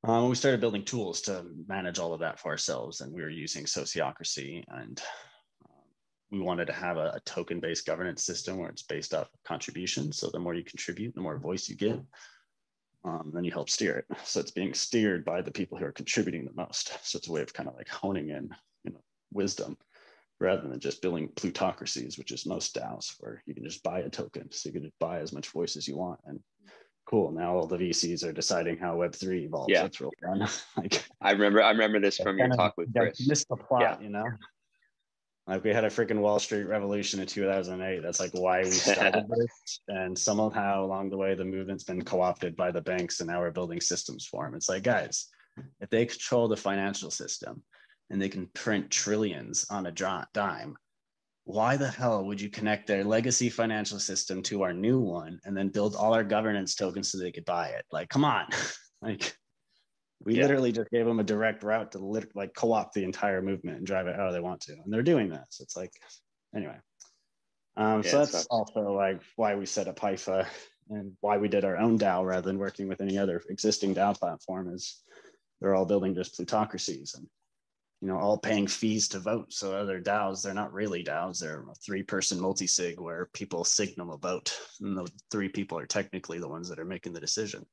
We started building tools to manage all of that for ourselves, and we were using Sociocracy, and we wanted to have a token-based governance system where it's based off of contribution. So the more you contribute, the more voice you get, then you help steer it. So it's being steered by the people who are contributing the most. So it's a way of kind of like honing in, wisdom, rather than just building plutocracies, which is most DAOs, where you can just buy a token. So you can just buy as much voice as you want. And cool, now all the VCs are deciding how Web3 evolves. Yeah. That's real fun. Like, I remember this from your talk with Chris. Missed the plot, Like, we had a freaking Wall Street revolution in 2008. That's like why we started this. And somehow along the way, the movement's been co-opted by the banks, and now we're building systems for them. It's like, guys, if they control the financial system and they can print trillions on a dime, why the hell would you connect their legacy financial system to our new one and then build all our governance tokens so they could buy it? Like, come on. Like, we literally just gave them a direct route to co-opt the entire movement and drive it how they want to. And they're doing that. So it's like, anyway. So that's also like why we set up Hypha and why we did our own DAO rather than working with any other existing DAO platform, is they're all building just plutocracies and, all paying fees to vote. So other DAOs, they're not really DAOs. They're a 3-person multi-sig where people signal a vote. And the 3 people are technically the ones that are making the decision.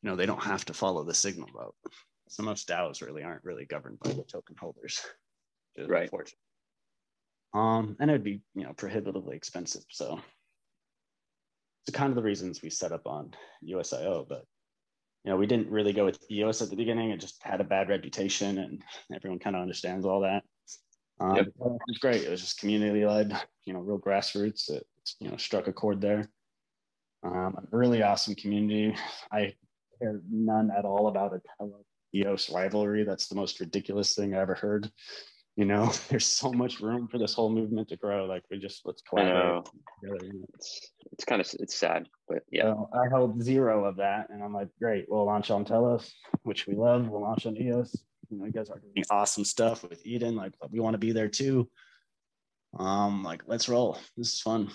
They don't have to follow the signal vote. So most DAOs really aren't really governed by the token holders. Right. Unfortunate. And it would be, prohibitively expensive. So it's kind of the reasons we set up on EOSIO, but we didn't really go with EOS at the beginning. It just had a bad reputation, and everyone kind of understands all that. It was great. It was just community led, real grassroots. It, struck a chord there. A really awesome community. I care none at all about a EOS rivalry. That's the most ridiculous thing I ever heard. There's so much room for this whole movement to grow. Like, let's collaborate together. It's sad, but yeah. So I held 0 of that, and I'm like, great, we'll launch on Telos, which we love. We'll launch on EOS. You guys are doing awesome stuff with Eden. Like, we want to be there too. Like, let's roll. This is fun.